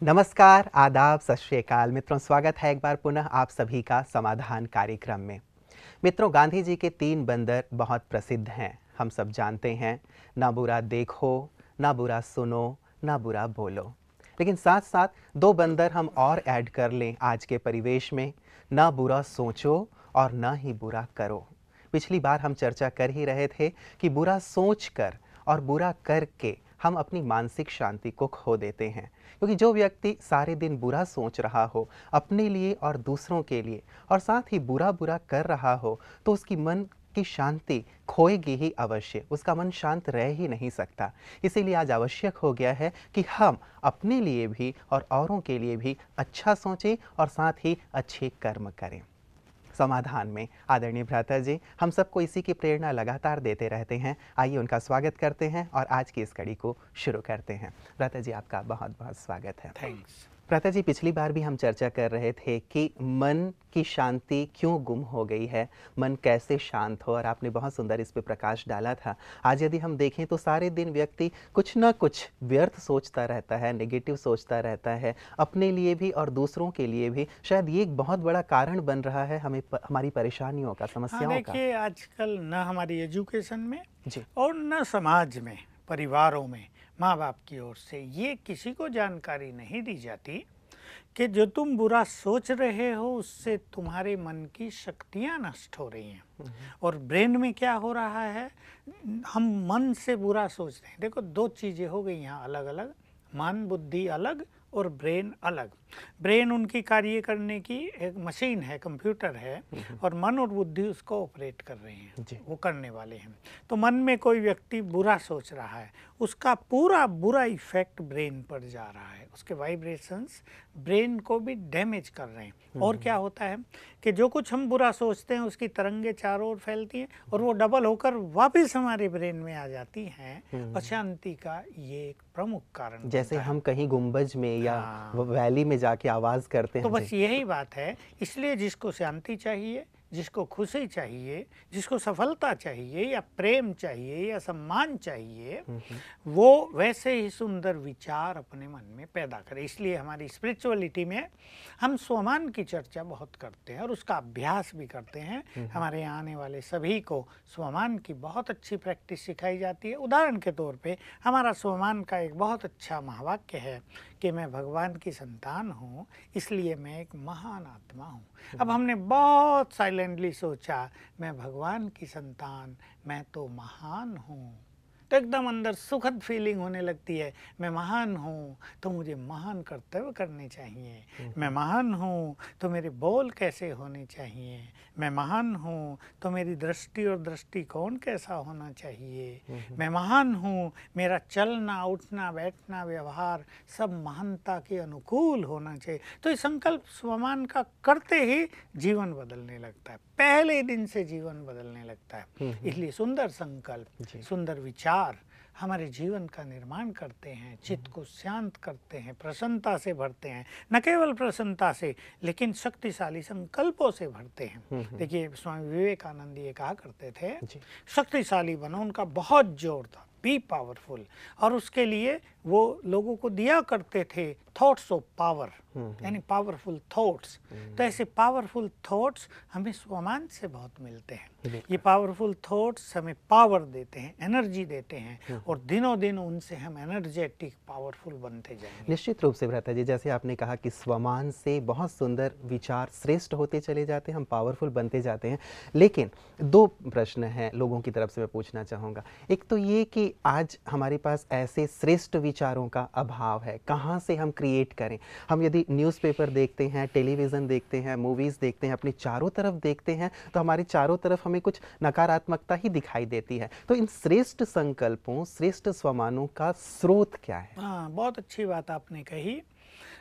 नमस्कार, आदाब, सत श्री अकाल मित्रों, स्वागत है एक बार पुनः आप सभी का समाधान कार्यक्रम में। मित्रों, गांधी जी के 3 बंदर बहुत प्रसिद्ध हैं। हम सब जानते हैं, ना बुरा देखो, ना बुरा सुनो, ना बुरा बोलो। लेकिन साथ साथ 2 बंदर हम और ऐड कर लें आज के परिवेश में, ना बुरा सोचो और ना ही बुरा करो। पिछली बार हम चर्चा कर ही रहे थे कि बुरा सोच कर और बुरा करके हम अपनी मानसिक शांति को खो देते हैं, क्योंकि जो व्यक्ति सारे दिन बुरा सोच रहा हो अपने लिए और दूसरों के लिए, और साथ ही बुरा बुरा कर रहा हो, तो उसकी मन की शांति खोएगी ही अवश्य। उसका मन शांत रह ही नहीं सकता। इसीलिए आज आवश्यक हो गया है कि हम अपने लिए भी और औरों के लिए भी अच्छा सोचें और साथ ही अच्छे कर्म करें। समाधान में आदरणीय भ्राता जी हम सबको इसी की प्रेरणा लगातार देते रहते हैं। आइए उनका स्वागत करते हैं और आज की इस कड़ी को शुरू करते हैं। भ्राता जी, आपका बहुत बहुत स्वागत है। थैंक्स। भ्राता जी, पिछली बार भी हम चर्चा कर रहे थे कि मन की शांति क्यों गुम हो गई है, मन कैसे शांत हो, और आपने बहुत सुंदर इस पे प्रकाश डाला था। आज यदि हम देखें तो सारे दिन व्यक्ति कुछ ना कुछ व्यर्थ सोचता रहता है, नेगेटिव सोचता रहता है, अपने लिए भी और दूसरों के लिए भी। शायद ये एक बहुत बड़ा कारण बन रहा है हमें हमारी परेशानियों का, हाँ, समस्याओं का। देखिए आजकल न हमारी एजुकेशन में जी। और न समाज में, परिवारों में, माँ बाप की ओर से ये किसी को जानकारी नहीं दी जाती कि जो तुम बुरा सोच रहे हो उससे तुम्हारे मन की शक्तियाँ नष्ट हो रही हैं। और ब्रेन में क्या हो रहा है, हम मन से बुरा सोच रहे हैं। देखो, 2 चीज़ें हो गई यहाँ अलग अलग, मन बुद्धि अलग और ब्रेन अलग। ब्रेन उनकी कार्य करने की एक मशीन है, कंप्यूटर है, और मन और बुद्धि उसको ऑपरेट कर रहे हैं, जी। वो करने वाले हैं। तो मन में कोई व्यक्ति बुरा सोच रहा है, उसका पूरा बुरा इफेक्ट ब्रेन पर जा रहा है, उसके वाइब्रेशंस ब्रेन को भी डैमेज कर रहे हैं। और क्या होता है कि जो कुछ हम बुरा सोचते हैं उसकी तरंगे चारों ओर फैलती हैं और वो डबल होकर वापस हमारे ब्रेन में आ जाती हैं। अशांति का ये एक प्रमुख कारण जैसे बनता है। हम कहीं गुंबज में या हाँ। वैली में जाके आवाज करते तो हैं। बस जी। यही बात है। इसलिए जिसको शांति चाहिए, जिसको खुशी चाहिए, जिसको सफलता चाहिए या प्रेम चाहिए या सम्मान चाहिए, वो वैसे ही सुंदर विचार अपने मन में पैदा करे। इसलिए हमारी स्पिरिचुअलिटी में हम स्वमान की चर्चा बहुत करते हैं और उसका अभ्यास भी करते हैं। हमारे यहाँ आने वाले सभी को स्वमान की बहुत अच्छी प्रैक्टिस सिखाई जाती है। उदाहरण के तौर पे हमारा स्वमान का एक बहुत अच्छा महावाक्य है कि मैं भगवान की संतान हूँ, इसलिए मैं एक महान आत्मा हूँ। अब हमने बहुत साइलेंटली सोचा, मैं भगवान की संतान, मैं तो महान हूँ, तो एकदम अंदर सुखद फीलिंग होने लगती है। मैं महान हूँ तो मुझे महान कर्तव्य करने चाहिए। मैं महान हूँ तो मेरे बोल कैसे होने चाहिए। मैं महान हूँ तो मेरी दृष्टि और दृष्टिकोण कैसा होना चाहिए। मैं महान हूँ, मेरा चलना उठना बैठना व्यवहार सब महानता के अनुकूल होना चाहिए। तो ये संकल्प स्वमान का करते ही जीवन बदलने लगता है, पहले दिन से जीवन बदलने लगता है। इसलिए सुंदर संकल्प, सुंदर विचार हमारे जीवन का निर्माण करते हैं, चित्त को शांत करते हैं, प्रसन्नता से भरते हैं। न केवल प्रसन्नता से, लेकिन शक्तिशाली संकल्पों से भरते हैं। देखिए, स्वामी विवेकानंद ये कहा करते थे, शक्तिशाली बनो, उनका बहुत जोर था, बी पावरफुल। और उसके लिए वो लोगों को दिया करते थे थॉट्स ऑफ पावर, यानी पावरफुल थॉट्स। तो ऐसे पावरफुल थॉट्स हमें स्वमान से बहुत मिलते हैं। ये पावरफुल थॉट्स हमें पावर देते हैं, एनर्जी देते हैं, और दिनों दिन उनसे हम एनर्जेटिक पावरफुल बनते जाएंगे। निश्चित रूप से भ्राता जी, जैसे आपने कहा कि स्वमान से बहुत सुंदर विचार श्रेष्ठ होते चले जाते हैं, हम पावरफुल बनते जाते हैं। लेकिन 2 प्रश्न हैं लोगों की तरफ से मैं पूछना चाहूँगा। एक तो ये कि आज हमारे पास ऐसे श्रेष्ठ विचारों का अभाव है, कहाँ से हम क्रिएट करें। हम यदि न्यूज़पेपर देखते हैं, टेलीविज़न देखते हैं, मूवीज़ देखते हैं, अपनी चारों तरफ देखते हैं, तो हमारे चारों तरफ हमें कुछ नकारात्मकता ही दिखाई देती है। तो इन श्रेष्ठ संकल्पों, श्रेष्ठ स्वमानों का स्रोत क्या है? हाँ, बहुत अच्छी बात आपने कही।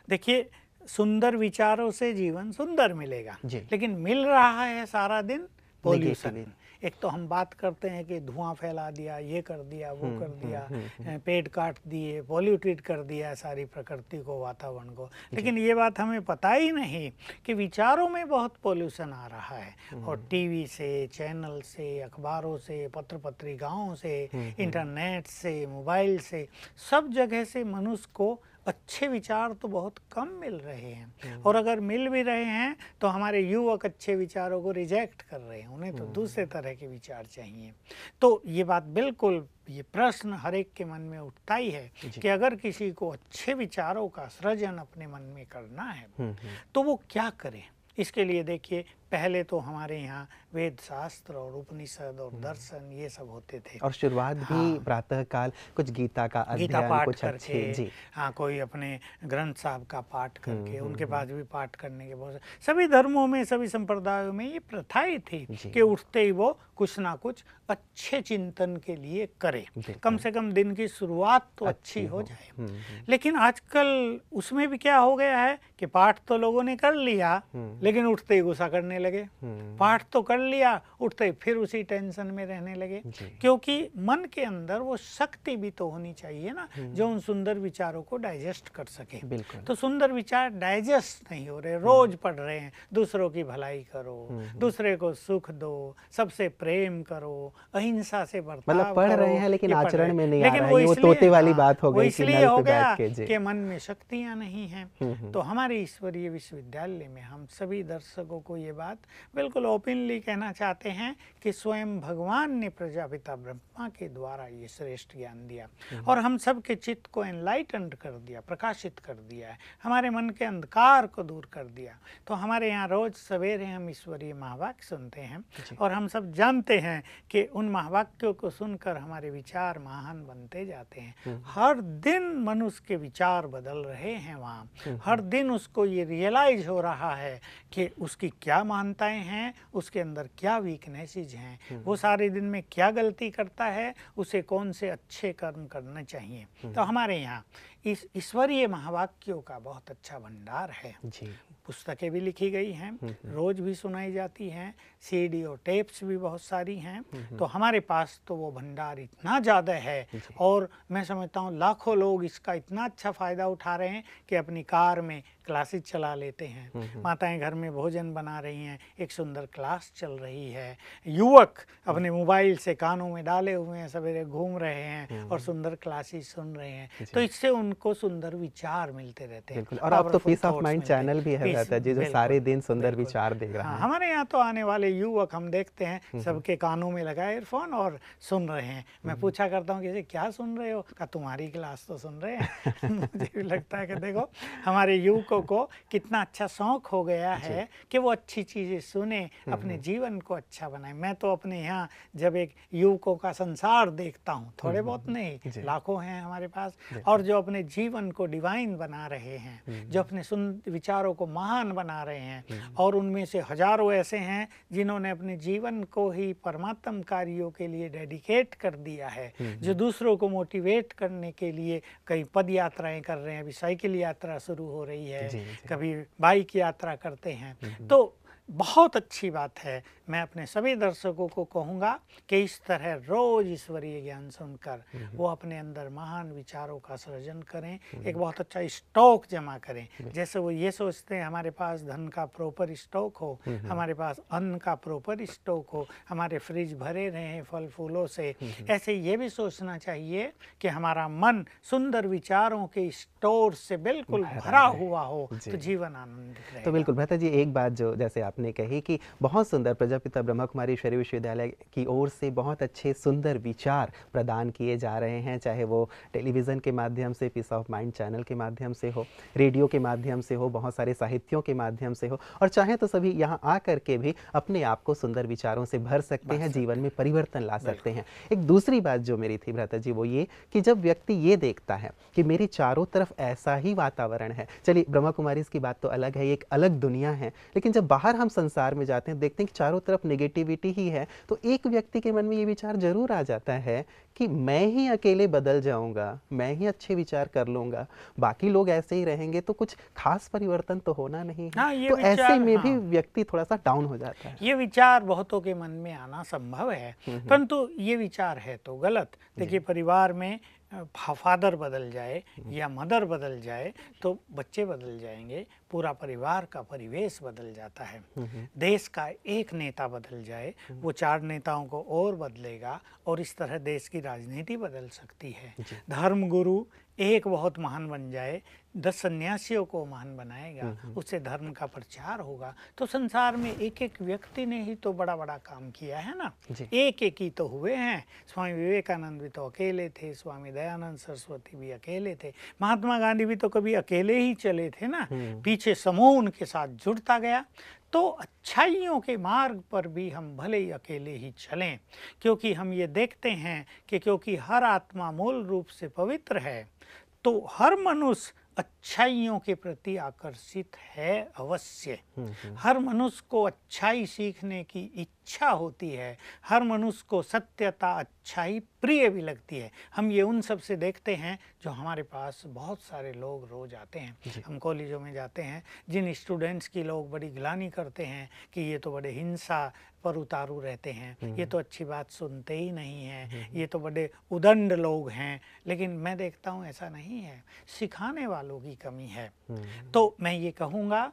देखिए, सुंदर विचारों से जीवन सुंदर मिलेगा, लेकिन मिल रहा है सारा दिन पोल्यूशन। एक तो हम बात करते हैं कि धुआं फैला दिया, ये कर दिया, वो कर दिया, पेड़ काट दिए, पॉल्यूटेड कर दिया सारी प्रकृति को, वातावरण को। लेकिन ये बात हमें पता ही नहीं कि विचारों में बहुत पोल्यूशन आ रहा है। और टीवी से, चैनल से, अखबारों से, पत्र पत्रिकाओं से, इंटरनेट से, मोबाइल से, सब जगह से मनुष्य को अच्छे विचार तो बहुत कम मिल रहे हैं, और अगर मिल भी रहे हैं तो हमारे युवक अच्छे विचारों को रिजेक्ट कर रहे हैं, उन्हें तो दूसरे तरह के विचार चाहिए। तो ये बात बिल्कुल, ये प्रश्न हर एक के मन में उठता ही है कि अगर किसी को अच्छे विचारों का सृजन अपने मन में करना है तो वो क्या करे। इसके लिए देखिए, पहले तो हमारे यहाँ वेद शास्त्र और उपनिषद और दर्शन ये सब होते थे, और शुरुआत भी प्रातः काल कुछ गीता का अध्ययन, पाठ कुछ करके, जी, हाँ, कोई अपने ग्रंथ साहब का पाठ करके, उनके पास भी पाठ करने के बहुत सभी धर्मों में, सभी संप्रदायों में ये प्रथाएं थी कि उठते ही वो कुछ ना कुछ अच्छे चिंतन के लिए करे, कम से कम दिन की शुरुआत तो अच्छी हो जाए। लेकिन आजकल उसमें भी क्या हो गया है कि पाठ तो लोगों ने कर लिया, लेकिन उठते ही गुस्सा करने लगे। पाठ तो कर लिया, उठते ही फिर उसी टेंशन में रहने लगे, क्योंकि मन के अंदर वो शक्ति भी तो होनी चाहिए ना जो उन सुंदर विचारों को डाइजेस्ट कर सके। तो सुंदर विचार डाइजेस्ट नहीं हो रहे, रोज पढ़ रहे हैं, दूसरों की भलाई करो, दूसरे को सुख दो, सबसे प्रेम करो, अहिंसा से बर्ताव मतलब पढ़ करो, रहे हैं लेकिन आचरण में नहीं आ लेकिन रहा है। वो तोते वाली बात हो गई, इसलिए हो गया कि मन में शक्तियां नहीं हैं। तो हमारे ईश्वरीय विश्वविद्यालय में हम सभी दर्शकों को ये बात बिल्कुल ओपनली कहना चाहते हैं कि स्वयं भगवान ने प्रजापिता ब्रह्मा के द्वारा ये श्रेष्ठ ज्ञान दिया और हम सब के चित्त को एनलाइटेंड कर दिया, प्रकाशित कर दिया है, हमारे मन के अंधकार को दूर कर दिया। तो हमारे यहाँ रोज सवेरे हम ईश्वरीय महावाक्य सुनते हैं और हम सब जानते हैं कि उन महावाक्यों को सुनकर हमारे विचार महान बनते जाते हैं। हर दिन मनुष्य के विचार बदल रहे हैं वहाँ, हर दिन उसको ये रियलाइज हो रहा है कि उसकी क्या मान्यताएं हैं, उसके अंदर क्या वीकनेसेस हैं, वो सारे दिन में क्या गलती करता है, उसे कौन से अच्छे कर्म करने चाहिए। तो हमारे यहाँ इस ईश्वरीय महावाक्यों का बहुत अच्छा भंडार है। पुस्तकें भी लिखी गई हैं, रोज भी सुनाई जाती हैं, सीडी और टेप्स भी बहुत सारी हैं। तो हमारे पास तो वो भंडार इतना ज़्यादा है और मैं समझता हूँ लाखों लोग इसका इतना अच्छा फ़ायदा उठा रहे हैं कि अपनी कार में क्लासेस चला लेते हैं, माताएं घर में भोजन बना रही हैं, एक सुंदर क्लास चल रही है, युवक अपने मोबाइल से कानों में डाले हुए हैं, सवेरे घूम रहे हैं और सुंदर क्लासेस सुन रहे हैं। तो इससे उनको सुंदर विचार मिलते रहते हैं। और अब तो पीस ऑफ माइंड चैनल भी है जी, जो सारे दिन सुंदर विचार दे रहा है। हमारे यहाँ तो आने वाले युवक हम देखते हैं सबके कानों में लगा ईयरफोन और सुन रहे हैं। मैं पूछा करता हूँ कि क्या सुन रहे हो, का तुम्हारी क्लास तो सुन रहे हैं। मुझे भी लगता है कि देखो हमारे युवकों को कितना अच्छा शौक हो गया है कि वो अच्छी चीजें सुने, अपने जीवन को अच्छा बनाए। मैं तो अपने यहाँ जब एक युवकों का संसार देखता हूँ, थोड़े बहुत नहीं, लाखों हैं हमारे पास, और जो अपने जीवन को डिवाइन बना रहे हैं, जो अपने विचारों को महान बना रहे हैं, और उनमें से हजारों ऐसे हैं जिन्होंने अपने जीवन को ही परमात्म कार्यों के लिए डेडिकेट कर दिया है, जो दूसरों को मोटिवेट करने के लिए कई पद यात्राएं कर रहे हैं। अभी साइकिल यात्रा शुरू हो रही है, कभी बाइक यात्रा करते हैं। तो बहुत अच्छी बात है। मैं अपने सभी दर्शकों को कहूँगा कि इस तरह रोज ईश्वरीय ज्ञान सुनकर वो अपने अंदर महान विचारों का सृजन करें, एक बहुत अच्छा स्टॉक जमा करें। जैसे वो ये सोचते हैं हमारे पास धन का प्रॉपर स्टॉक हो, हमारे पास अन्न का प्रॉपर स्टॉक हो, हमारे फ्रिज भरे रहें फल फूलों से, ऐसे ये भी सोचना चाहिए कि हमारा मन सुंदर विचारों के स्टोर से बिल्कुल भरा हुआ हो, तो जीवन आनंदित रहेगा। तो बिल्कुल भ्राता जी, एक बात जो जैसे आपने कही कि बहुत सुंदर प्रजापिता ब्रह्मा कुमारी ईश्वरीय विश्वविद्यालय की ओर से बहुत अच्छे सुंदर विचार प्रदान किए जा रहे हैं, चाहे वो टेलीविज़न के माध्यम से, पीस ऑफ माइंड चैनल के माध्यम से हो, रेडियो के माध्यम से हो, बहुत सारे साहित्यों के माध्यम से हो, और चाहे तो सभी यहाँ आ करके भी अपने आप को सुंदर विचारों से भर सकते हैं, जीवन में परिवर्तन ला सकते हैं। एक दूसरी बात जो मेरी थी भ्राता जी, वो ये कि जब व्यक्ति ये देखता है कि मेरी चारों तरफ ऐसा ही वातावरण है, चलिए ब्रह्मा कुमारी की बात तो अलग है, एक अलग दुनिया है, लेकिन जब बाहर हम संसार में जाते हैं, देखते हैं कि चारों तरफ नेगेटिविटी ही है, तो एक व्यक्ति के मन में ये विचार जरूर आ जाता है कि मैं ही अकेले बदल जाऊंगा, मैं ही अच्छे विचार कर लूंगा, बाकी लोग ऐसे ही रहेंगे तो कुछ खास परिवर्तन तो होना नहीं है। तो ऐसे में भी व्यक्ति थोड़ा सा डाउन हो जाता है। ये विचार बहुतों के मन में आना संभव है, परंतु ये विचार है तो गलत। देखिए, परिवार में फादर बदल जाए या मदर बदल जाए तो बच्चे बदल जाएंगे, पूरा परिवार का परिवेश बदल जाता है। देश का एक नेता बदल जाए, वो 4 नेताओं को और बदलेगा, और इस तरह देश की राजनीति बदल सकती है। धर्म गुरु एक बहुत महान बन जाए, 10 सन्यासियों को महान बनाएगा, उससे धर्म का प्रचार होगा। तो संसार में एक एक व्यक्ति ने ही तो बड़ा बड़ा काम किया है ना, एक एक ही तो हुए हैं। स्वामी विवेकानंद भी तो अकेले थे, स्वामी दयानंद सरस्वती भी अकेले थे, महात्मा गांधी भी तो कभी अकेले ही चले थे ना, पीछे समूह उनके साथ जुड़ता गया। तो अच्छाइयों के मार्ग पर भी हम भले ही अकेले ही चलें, क्योंकि हम ये देखते हैं कि क्योंकि हर आत्मा मूल रूप से पवित्र है, तो हर मनुष्य अच्छाइयों के प्रति आकर्षित है अवश्य। हर मनुष्य को अच्छाई सीखने की इच्छा होती है, हर मनुष्य को सत्यता अच्छाई प्रिय भी लगती है। हम ये उन सब से देखते हैं जो हमारे पास बहुत सारे लोग रोज आते हैं। हम कॉलेजों में जाते हैं, जिन स्टूडेंट्स की लोग बड़ी गिलानी करते हैं कि ये तो बड़े हिंसा पर उतारू रहते हैं, ये तो अच्छी बात सुनते ही नहीं हैं, ये तो बड़े उदंड लोग हैं, लेकिन मैं देखता हूँ ऐसा नहीं है, सिखाने वालों की कमी है। तो मैं ये कहूँगा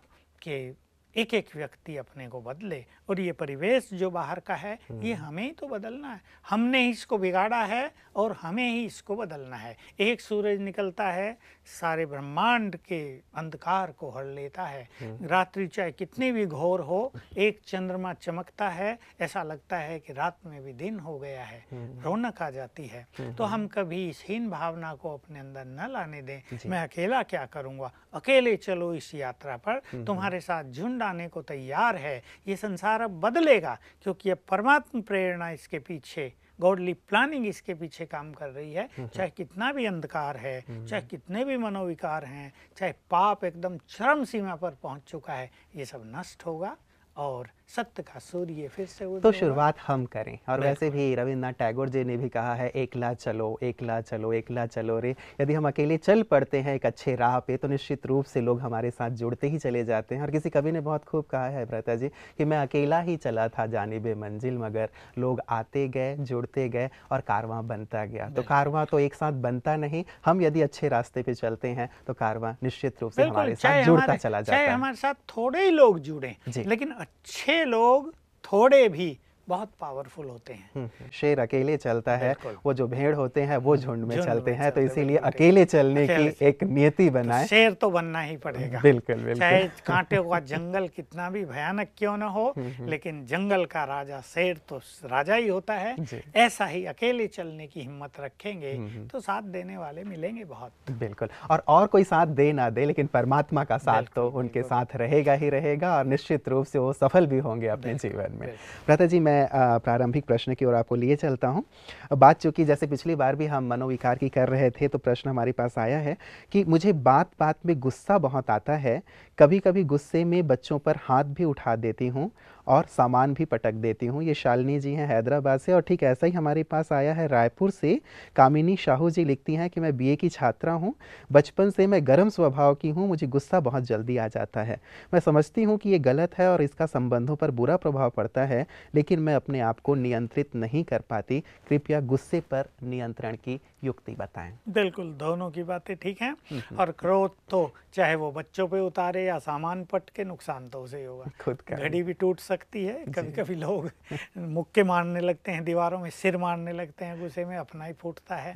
कि एक एक व्यक्ति अपने को बदले, और ये परिवेश जो बाहर का है ये हमें ही तो बदलना है। हमने ही इसको बिगाड़ा है और हमें ही इसको बदलना है। एक सूरज निकलता है, सारे ब्रह्मांड के अंधकार को हर लेता है। रात्रि चाहे कितनी भी घोर हो, एक चंद्रमा चमकता है, ऐसा लगता है कि रात में भी दिन हो गया है, रौनक आ जाती है। तो हम कभी इस हीन भावना को अपने अंदर न लाने दें, मैं अकेला क्या करूँगा। अकेले चलो इस यात्रा पर, तुम्हारे साथ झुंड आने को तैयार है। ये संसार अब बदलेगा, क्योंकि अब परमात्मा प्रेरणा इसके पीछे, गॉडली प्लानिंग इसके पीछे काम कर रही है। चाहे कितना भी अंधकार है, चाहे कितने भी मनोविकार हैं, चाहे पाप एकदम चरम सीमा पर पहुंच चुका है, ये सब नष्ट होगा और सत्य का सूर्य फिर से उदय तो होगा। शुरुआत हम करें। और वैसे भी रविन्द्रनाथ टैगोर जी ने भी कहा है, एकला चलो एकला चलो एकला चलो रे। यदि हम अकेले चल पड़ते हैं एक अच्छे राह पे, तो निश्चित रूप से लोग हमारे साथ जुड़ते ही चले जाते हैं। और किसी कवि ने बहुत खूब कहा है भ्राता जी कि मैं अकेला ही चला था जानिबे मंजिल, मगर लोग आते गए जुड़ते गए और कारवां बनता गया। तो कारवां तो एक साथ बनता नहीं, हम यदि अच्छे रास्ते पे चलते हैं तो कारवां निश्चित रूप से हमारे साथ जुड़ता चला जाता है। चाहे हमारे साथ थोड़े ही लोग जुड़े, लेकिन अच्छे लोग थोड़े भी बहुत पावरफुल होते हैं। शेर अकेले चलता है, वो जो भेड़ होते हैं वो झुंड में चलते हैं। तो इसीलिए अकेले चलने की एक नियति बनाए। तो शेर तो बनना ही पड़ेगा। बिल्कुल बिल्कुल। चाहे कांटे का जंगल कितना भी भयानक क्यों न हो, लेकिन जंगल का राजा शेर तो राजा ही होता है। ऐसा ही अकेले चलने की हिम्मत रखेंगे तो साथ देने वाले मिलेंगे बहुत। बिल्कुल। और कोई साथ दे ना दे, लेकिन परमात्मा का साथ तो उनके साथ रहेगा ही रहेगा, और निश्चित रूप से वो सफल भी होंगे अपने जीवन में। भ्राता जी, मैं प्रारंभिक प्रश्न की ओर आपको लिए चलता हूं। बात चूंकि जैसे पिछली बार भी हम मनोविकार की कर रहे थे, तो प्रश्न हमारे पास आया है कि मुझे बात बात में गुस्सा बहुत आता है, कभी कभी गुस्से में बच्चों पर हाथ भी उठा देती हूँ और सामान भी पटक देती हूँ। ये शालिनी जी हैं हैदराबाद से। और ठीक ऐसा ही हमारे पास आया है रायपुर से, कामिनी शाहू जी लिखती हैं कि मैं बीए की छात्रा हूँ, बचपन से मैं गर्म स्वभाव की हूँ, मुझे गुस्सा बहुत जल्दी आ जाता है। मैं समझती हूँ कि ये गलत है और इसका संबंधों पर बुरा प्रभाव पड़ता है, लेकिन मैं अपने आप को नियंत्रित नहीं कर पाती। कृपया गुस्से पर नियंत्रण की युक्ति बताएं। बिल्कुल, दोनों की बातें ठीक हैं। और क्रोध तो चाहे वो बच्चों पे उतारे या सामान पट के, नुकसान तो उसे ही होगा। खुद का घड़ी भी टूट सकती है। कभी कभी लोग मुक्के मारने लगते हैं, दीवारों में सिर मारने लगते हैं, गुस्से में अपना ही फूटता है।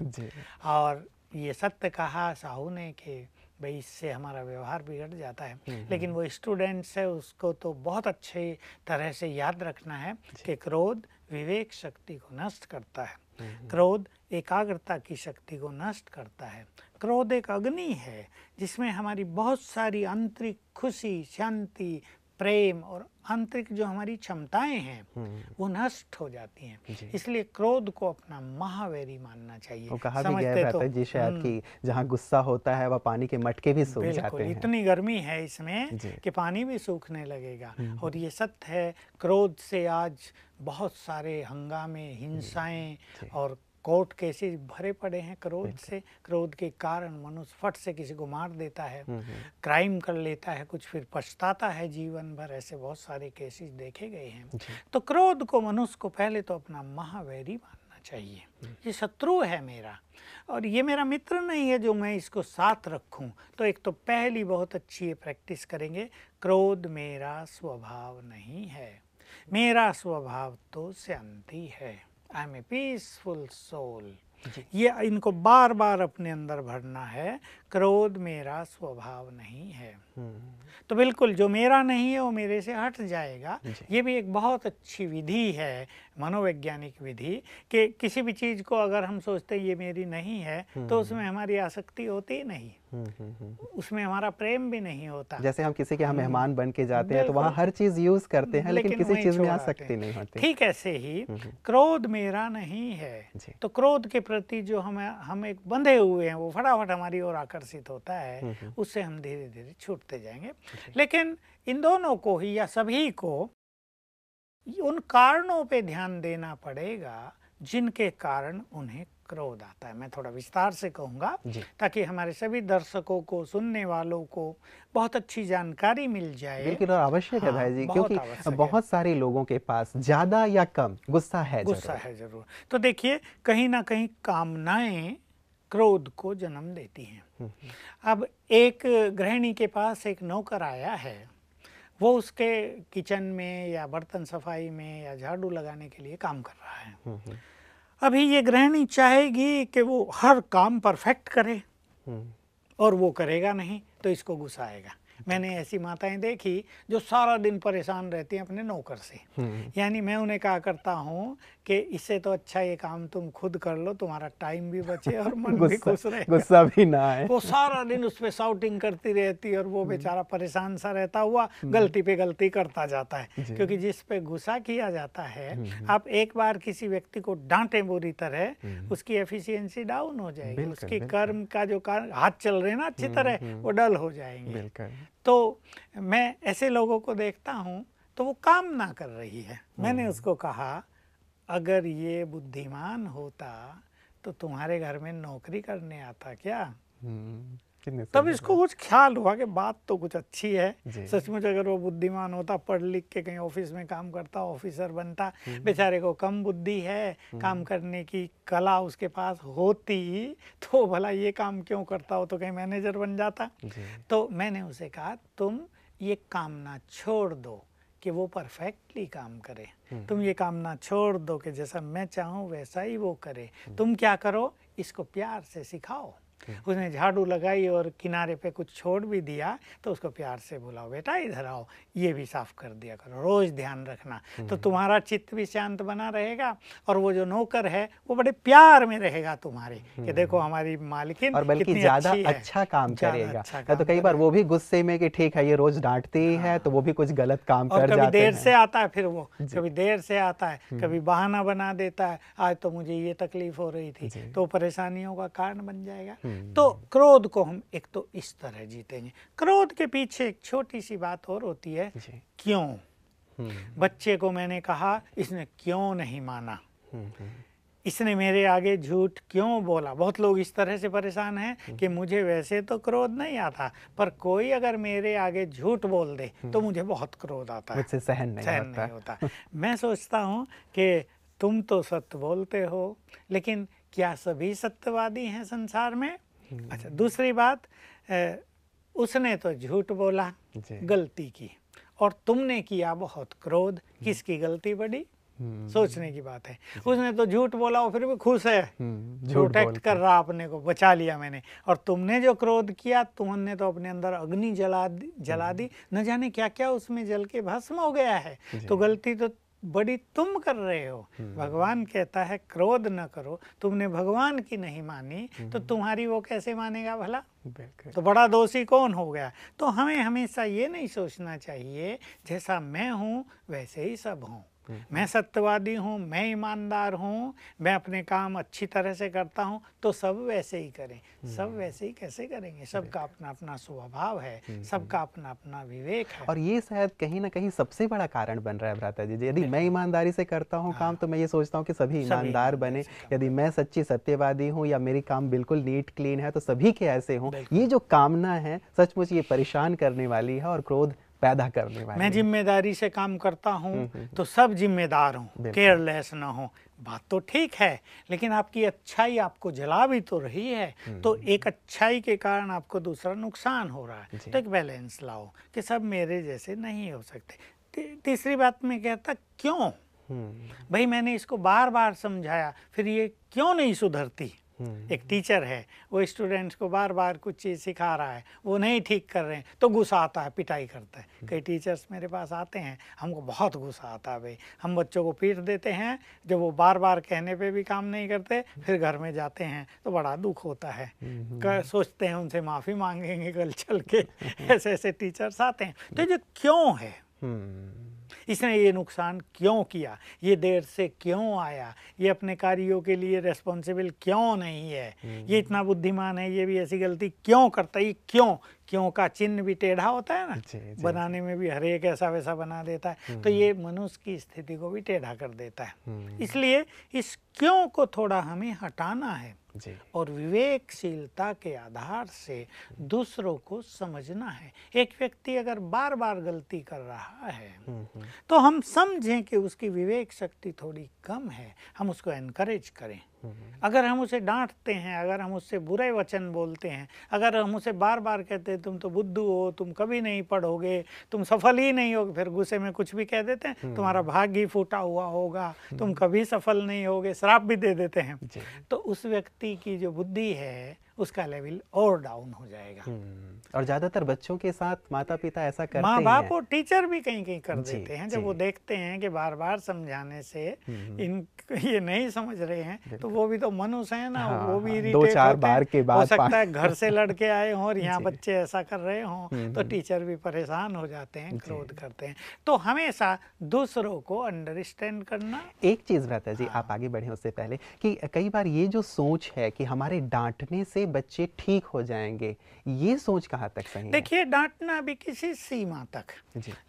और ये सत्य कहा साहू ने कि भाई इससे हमारा व्यवहार बिगड़ जाता है। लेकिन वो स्टूडेंट्स है, उसको तो बहुत अच्छे तरह से याद रखना है कि क्रोध विवेक शक्ति को नष्ट करता है, क्रोध एकाग्रता की शक्ति को नष्ट करता है। क्रोध एक अग्नि है जिसमें हमारी बहुत सारी आंतरिक खुशी, शांति, प्रेम और आंतरिक जो हमारी क्षमताएं हैं वो नष्ट हो जाती हैं। इसलिए क्रोध को अपना महावैरी मानना चाहिए। वो कहा भी गया है जी शायद कि जहाँ गुस्सा होता है वह पानी के मटके भी सूख जाते हैं। इतनी गर्मी है इसमें कि पानी भी सूखने लगेगा। और ये सत्य है, क्रोध से आज बहुत सारे हंगामे, हिंसाएं और कोर्ट केसेस भरे पड़े हैं क्रोध से। क्रोध के कारण मनुष्य फट से किसी को मार देता है, क्राइम कर लेता है, कुछ फिर पछताता है जीवन भर। ऐसे बहुत सारे केसेस देखे गए हैं। तो क्रोध को मनुष्य को पहले तो अपना महावैरी मानना चाहिए। ये शत्रु है मेरा और ये मेरा मित्र नहीं है जो मैं इसको साथ रखूं। तो एक तो पहली बहुत अच्छी प्रैक्टिस करेंगे, क्रोध मेरा स्वभाव नहीं है, मेरा स्वभाव तो शांति है। I am a peaceful soul. ये इनको बार बार अपने अंदर भरना है। क्रोध मेरा स्वभाव नहीं है। तो बिल्कुल जो मेरा नहीं है वो मेरे से हट जाएगा। ये भी एक बहुत अच्छी विधि है, मनोवैज्ञानिक विधि, कि किसी भी चीज़ को अगर हम सोचते ये मेरी नहीं है तो उसमें हमारी आसक्ति होती ही नहीं, उसमें हमारा प्रेम भी नहीं होता। जैसे हम किसी के यहाँ मेहमान बन के जाते हैं तो वहाँ हर चीज़ यूज़ करते हैं, लेकिन किसी चीज़ में आसक्ति नहीं होती। ठीक ऐसे ही क्रोध मेरा नहीं है, तो क्रोध के प्रति जो हम एक बंधे हुए हैं वो फटाफट हमारी ओर आकर्षित होता है, उससे हम धीरे धीरे छूटते जाएंगे। लेकिन इन दोनों को ही या सभी को उन कारणों पे ध्यान देना पड़ेगा जिनके कारण उन्हें क्रोध आता है। मैं थोड़ा विस्तार से कहूँगा ताकि हमारे सभी दर्शकों को, सुनने वालों को बहुत अच्छी जानकारी मिल जाए। बिल्कुल, और आवश्यक है भाई जी, क्योंकि बहुत सारे लोगों के पास ज़्यादा या कम गुस्सा है जरूर। तो देखिए, कहीं ना कहीं कामनाएं क्रोध को जन्म देती हैं। अब एक गृहिणी के पास एक नौकर आया है, वो उसके किचन में या बर्तन सफाई में या झाड़ू लगाने के लिए काम कर रहा है। अभी ये गृहिणी चाहेगी कि वो हर काम परफेक्ट करे और वो करेगा नहीं तो इसको गुस्सा आएगा। मैंने ऐसी माताएं देखी जो सारा दिन परेशान रहती हैं अपने नौकर से। यानी मैं उन्हें कहा करता हूँ कि इससे तो अच्छा ये काम तुम खुद कर लो, तुम्हारा टाइम भी बचे और मन भी खुश रहे, गुस्सा भी ना आए। वो सारा दिन उस पर शाउटिंग करती रहती और वो बेचारा परेशान सा रहता हुआ गलती पे गलती करता जाता है। क्योंकि जिस पे गुस्सा किया जाता है, आप एक बार किसी व्यक्ति को डांटे बुरी तरह, उसकी एफिशिएंसी डाउन हो जाएगी, उसकी कर्म का जो हाथ चल रहे हैं ना अच्छी तरह, वो डल हो जाएंगे। तो मैं ऐसे लोगों को देखता हूँ तो वो काम ना कर रही है। मैंने उसको कहा, अगर ये बुद्धिमान होता तो तुम्हारे घर में नौकरी करने आता क्या? तब इसको कुछ ख्याल हुआ कि बात तो कुछ अच्छी है। सचमुच अगर वो बुद्धिमान होता, पढ़ लिख के कहीं ऑफिस में काम करता, ऑफिसर बनता, बेचारे को कम बुद्धि है, काम करने की कला उसके पास होती तो भला ये काम क्यों करता हो, तो कहीं मैनेजर बन जाता। तो मैंने उसे कहा, तुम ये कामना छोड़ दो कि वो परफेक्टली काम करे, तुम ये कामना छोड़ दो कि जैसा मैं चाहूँ वैसा ही वो करे। तुम क्या करो, इसको प्यार से सिखाओ। उसने झाड़ू लगाई और किनारे पे कुछ छोड़ भी दिया तो उसको प्यार से बुलाओ, बेटा इधर आओ, ये भी साफ कर दिया करो, रोज ध्यान रखना, तो तुम्हारा चित्त भी शांत बना रहेगा और वो जो नौकर है वो बड़े प्यार में रहेगा तुम्हारे कि देखो हमारी मालकिन और बल्कि ज्यादा अच्छा काम करेगा। तो कई बार वो भी गुस्से में कि ठीक है ये रोज डांटती ही है तो वो भी कुछ गलत काम कर जाते हैं। कभी देर से आता है, फिर वो कभी देर से आता है, कभी बहाना बना देता है, आज तो मुझे ये तकलीफ हो रही थी, तो परेशानियों का कारण बन जाएगा। तो क्रोध को हम एक तो इस तरह जीतेंगे। क्रोध के पीछे एक छोटी सी बात और होती है, क्यों। बच्चे को मैंने कहा, इसने क्यों नहीं माना, इसने मेरे आगे झूठ क्यों बोला। बहुत लोग इस तरह से परेशान हैं कि मुझे वैसे तो क्रोध नहीं आता, पर कोई अगर मेरे आगे झूठ बोल दे तो मुझे बहुत क्रोध आता है, मुझसे सहन नहीं होता। मैं सोचता हूँ कि तुम तो सत्य बोलते हो, लेकिन क्या सभी सत्यवादी हैं संसार में? अच्छा, दूसरी बात, उसने तो झूठ बोला, गलती की, और तुमने किया बहुत क्रोध, किसकी गलती बड़ी? सोचने की बात है। उसने तो झूठ बोला और फिर भी खुश है, प्रोटेक्ट कर रहा, अपने को बचा लिया मैंने, और तुमने जो क्रोध किया, तुमने तो अपने अंदर अग्नि जला दी, न जाने क्या क्या उसमें जल के भस्म हो गया है। तो गलती तो बड़ी तुम कर रहे हो। भगवान कहता है क्रोध न करो, तुमने भगवान की नहीं मानी तो तुम्हारी वो कैसे मानेगा भला? तो बड़ा दोषी कौन हो गया? तो हमें हमेशा ये नहीं सोचना चाहिए जैसा मैं हूँ वैसे ही सब हों। मैं सत्यवादी हूँ, मैं ईमानदार हूँ, मैं अपने काम अच्छी तरह से करता हूँ, तो सब वैसे ही करें। सब वैसे ही कैसे करेंगे? सबका अपना अपना स्वभाव है, सबका अपना अपना विवेक है। और ये शायद कहीं ना कहीं सबसे बड़ा कारण बन रहा है भ्राता जी। यदि मैं ईमानदारी से करता हूँ काम, तो मैं ये सोचता हूँ कि सभी ईमानदार बने। यदि मैं सच्ची सत्यवादी हूँ या मेरी काम बिल्कुल नीट क्लीन है, तो सभी के ऐसे हों। ये जो कामना है सचमुच ये परेशान करने वाली है और क्रोध पैदा करने वाली। मैं जिम्मेदारी से काम करता हूँ तो सब जिम्मेदार हों, केयरलेस ना हो। बात तो ठीक है, लेकिन आपकी अच्छाई आपको जला भी तो रही है, तो एक अच्छाई के कारण आपको दूसरा नुकसान हो रहा है। तो एक बैलेंस लाओ कि सब मेरे जैसे नहीं हो सकते। तीसरी बात में कहता, क्यों भाई मैंने इसको बार बार समझाया, फिर ये क्यों नहीं सुधरती। एक टीचर है, वो स्टूडेंट्स को बार बार कुछ चीज़ सिखा रहा है, वो नहीं ठीक कर रहे हैं तो गुस्सा आता है, पिटाई करता है। कई टीचर्स मेरे पास आते हैं, हमको बहुत गुस्सा आता है भाई, हम बच्चों को पीट देते हैं, जब वो बार बार कहने पे भी काम नहीं करते, फिर घर में जाते हैं तो बड़ा दुख होता है। सोचते हैं उनसे माफ़ी मांगेंगे कल चल के। ऐसे ऐसे टीचर्स आते हैं। तो ये क्यों है, इसने ये नुकसान क्यों किया, ये देर से क्यों आया, ये अपने कार्यों के लिए रेस्पॉन्सिबल क्यों नहीं है, ये इतना बुद्धिमान है ये भी ऐसी गलती क्यों करता है, ये क्यों का चिन्ह भी टेढ़ा होता है ना, बनाने में भी हर एक ऐसा वैसा बना देता है, तो ये मनुष्य की स्थिति को भी टेढ़ा कर देता है। इसलिए इस क्यों को थोड़ा हमें हटाना है और विवेकशीलता के आधार से दूसरों को समझना है। एक व्यक्ति अगर बार बार गलती कर रहा है तो हम समझें कि उसकी विवेक शक्ति थोड़ी कम है, हम उसको एनकरेज करें। अगर हम उसे डांटते हैं, अगर हम उससे बुरे वचन बोलते हैं, अगर हम उसे बार बार कहते हैं तुम तो बुद्धू हो, तुम कभी नहीं पढ़ोगे, तुम सफल ही नहीं होगे, फिर गुस्से में कुछ भी कह देते हैं, तुम्हारा भाग्य ही फूटा हुआ होगा, तुम कभी सफल नहीं होगे, श्राप भी दे देते हैं, तो उस व्यक्ति की जो बुद्धि है उसका लेवल और डाउन हो जाएगा। और ज्यादातर बच्चों के साथ माता पिता ऐसा करते हैं, हैं, माँ बाप और टीचर भी कहीं कहीं कर देते हैं। जब वो देखते हैं कि बार बार समझाने से ये नहीं समझ रहे हैं, तो वो भी तो मनुष्य है ना, वो भी इरिटेट होते हैं। 2-4 बार के बाद हो सकता है घर से लड़के आए हों और यहाँ बच्चे ऐसा कर रहे हों, तो टीचर भी परेशान हो जाते हैं, क्रोध करते हैं। तो हमेशा दूसरों को अंडरस्टैंड करना। एक चीज भ्राता जी, आप आगे बढ़े उससे पहले, कि कई बार ये जो सोच है कि हमारे डांटने से बच्चे ठीक हो जाएंगे, ये सोच कहाँ तक सही है? देखिए, डांटना भी किसी सीमा तक,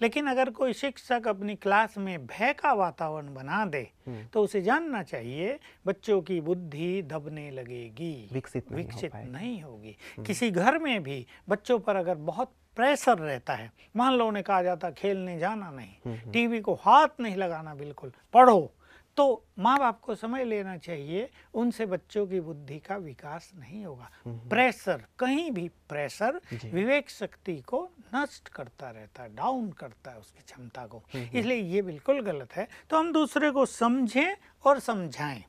लेकिन अगर कोई शिक्षक अपनी क्लास में भय का वातावरण बना दे तो उसे जानना चाहिए बच्चों की बुद्धि दबने लगेगी, विकसित नहीं होगी। किसी घर में भी बच्चों पर अगर बहुत प्रेशर रहता है, मान लो उन्हें कहा जाता खेलने जाना नहीं, टीवी को हाथ नहीं लगाना, बिल्कुल पढ़ो, तो माँ बाप को समझ लेना चाहिए उनसे बच्चों की बुद्धि का विकास नहीं होगा। प्रेशर, कहीं भी प्रेशर विवेक शक्ति को नष्ट करता रहता है, डाउन करता है उसकी क्षमता को, इसलिए ये बिल्कुल गलत है। तो हम दूसरे को समझें और समझाएं,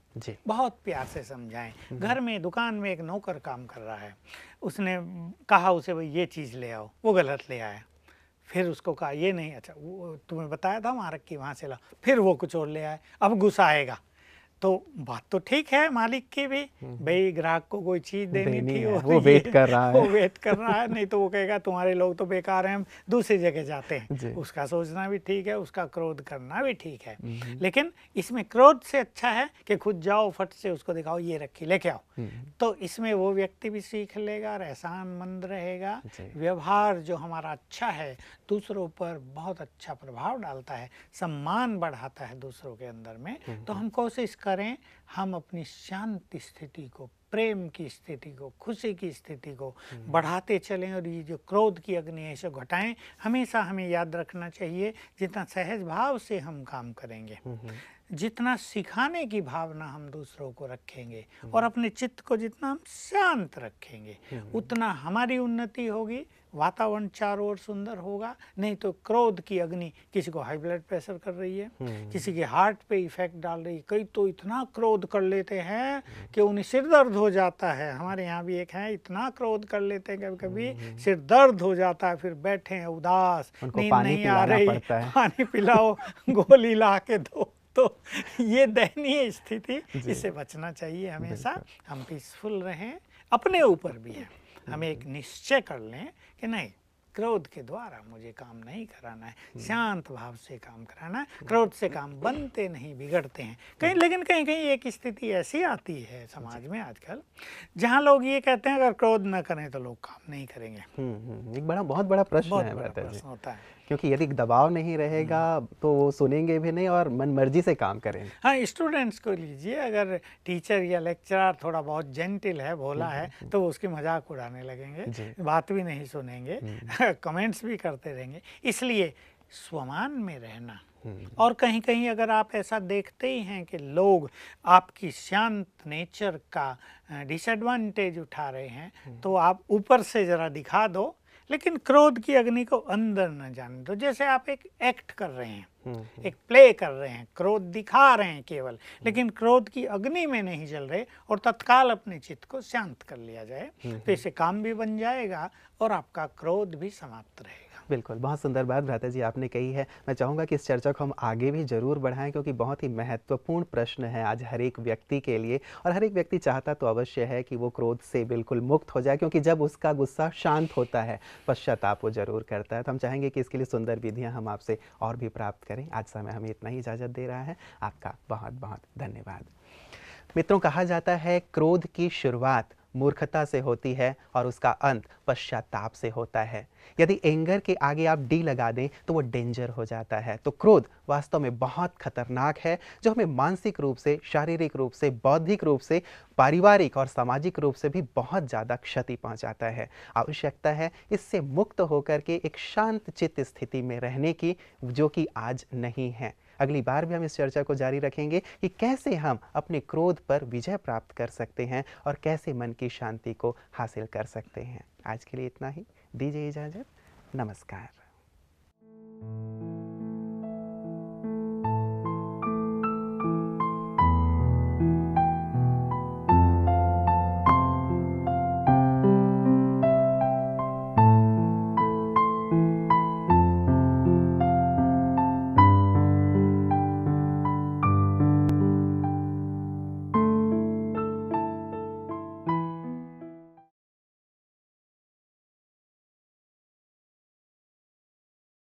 बहुत प्यार से समझाएं। घर में, दुकान में एक नौकर काम कर रहा है, उसने कहा उसे भाई ये चीज़ ले आओ, वो गलत ले आया, फिर उसको कहा ये नहीं, अच्छा वो तुम्हें बताया था वहाँ रख के वहाँ से लाओ, फिर वो कुछ और ले आए, अब गुस्सा आएगा। तो बात तो ठीक है मालिक की भी, भाई ग्राहक को कोई चीज़ देनी थी, वो वेट कर रहा है, वो वेट कर रहा है, नहीं तो वो कहेगा तुम्हारे लोग तो बेकार हैं, हम दूसरी जगह जाते हैं। उसका सोचना भी ठीक है, उसका क्रोध करना भी ठीक है, लेकिन इसमें क्रोध से अच्छा है कि खुद जाओ, फट से उसको दिखाओ ये रखी लेके आओ, तो इसमें वो व्यक्ति भी सीख लेगा और एहसानमंद रहेगा। व्यवहार जो हमारा अच्छा है दूसरों पर बहुत अच्छा प्रभाव डालता है, सम्मान बढ़ाता है दूसरों के अंदर में। तो हम कोशिश करें हम अपनी शांति स्थिति को, प्रेम की स्थिति को, खुशी की स्थिति को बढ़ाते चलें और ये जो क्रोध की अग्नि है इसे घटाएं। हमेशा हमें याद रखना चाहिए जितना सहज भाव से हम काम करेंगे, जितना सिखाने की भावना हम दूसरों को रखेंगे और अपने चित्त को जितना हम शांत रखेंगे, उतना हमारी उन्नति होगी, वातावरण चारों ओर सुंदर होगा। नहीं तो क्रोध की अग्नि किसी को हाई ब्लड प्रेशर कर रही है, किसी के हार्ट पे इफेक्ट डाल रही है, कई तो इतना क्रोध कर लेते हैं कि उन्हें सिर दर्द हो जाता है। हमारे यहाँ भी एक है, इतना क्रोध कर लेते हैं कभी कभी सिर दर्द हो जाता है, फिर बैठे हैं उदास, नींद नहीं आ रही, पानी पिलाओ, गोली ला के दो। तो ये दयनीय स्थिति, इससे बचना चाहिए हमेशा। हम पीसफुल रहें, अपने ऊपर भी है, हमें एक निश्चय कर लें कि नहीं, क्रोध के द्वारा मुझे काम नहीं कराना है, शांत भाव से काम कराना है। क्रोध से काम बनते नहीं, बिगड़ते हैं कहीं, लेकिन कहीं कहीं एक स्थिति ऐसी आती है समाज में आजकल जहां लोग ये कहते हैं अगर क्रोध न करें तो लोग काम नहीं करेंगे। एक बहुत बड़ा प्रश्न होता है, क्योंकि यदि दबाव नहीं रहेगा तो वो सुनेंगे भी नहीं और मनमर्जी से काम करेंगे। हाँ, स्टूडेंट्स को लीजिए, अगर टीचर या लेक्चरर थोड़ा बहुत जेंटिल है, भोला है, तो वो उसकी मजाक उड़ाने लगेंगे, बात भी नहीं सुनेंगे, कमेंट्स भी करते रहेंगे। इसलिए स्वमान में रहना, और कहीं कहीं अगर आप ऐसा देखते ही हैं कि लोग आपकी शांत नेचर का डिसएडवांटेज उठा रहे हैं, तो आप ऊपर से ज़रा दिखा दो, लेकिन क्रोध की अग्नि को अंदर न जाने दो। जैसे आप एक एक्ट कर रहे हैं, एक प्ले कर रहे हैं, क्रोध दिखा रहे हैं केवल, लेकिन क्रोध की अग्नि में नहीं जल रहे, और तत्काल अपने चित्त को शांत कर लिया जाए, तो इससे काम भी बन जाएगा और आपका क्रोध भी समाप्त रहेगा। बिल्कुल, बहुत सुंदर बात भ्राता जी आपने कही है। मैं चाहूँगा कि इस चर्चा को हम आगे भी ज़रूर बढ़ाएँ, क्योंकि बहुत ही महत्वपूर्ण प्रश्न है आज हर एक व्यक्ति के लिए, और हर एक व्यक्ति चाहता तो अवश्य है कि वो क्रोध से बिल्कुल मुक्त हो जाए, क्योंकि जब उसका गुस्सा शांत होता है, पश्चाताप वो ज़रूर करता है। तो हम चाहेंगे कि इसके लिए सुंदर विधियाँ हम आपसे और भी प्राप्त करें। आज समय हमें इतना ही इजाज़त दे रहा है। आपका बहुत बहुत धन्यवाद। मित्रों, कहा जाता है क्रोध की शुरुआत मूर्खता से होती है और उसका अंत पश्चाताप से होता है। यदि एंगर के आगे आप डी लगा दें तो वो डेंजर हो जाता है। तो क्रोध वास्तव में बहुत खतरनाक है, जो हमें मानसिक रूप से, शारीरिक रूप से, बौद्धिक रूप से, पारिवारिक और सामाजिक रूप से भी बहुत ज़्यादा क्षति पहुंचाता है। आवश्यकता है इससे मुक्त होकर के एक शांत चित्त स्थिति में रहने की, जो कि आज नहीं है। अगली बार भी हम इस चर्चा को जारी रखेंगे कि कैसे हम अपने क्रोध पर विजय प्राप्त कर सकते हैं और कैसे मन की शांति को हासिल कर सकते हैं। आज के लिए इतना ही, दीजिए इजाज़त। नमस्कार।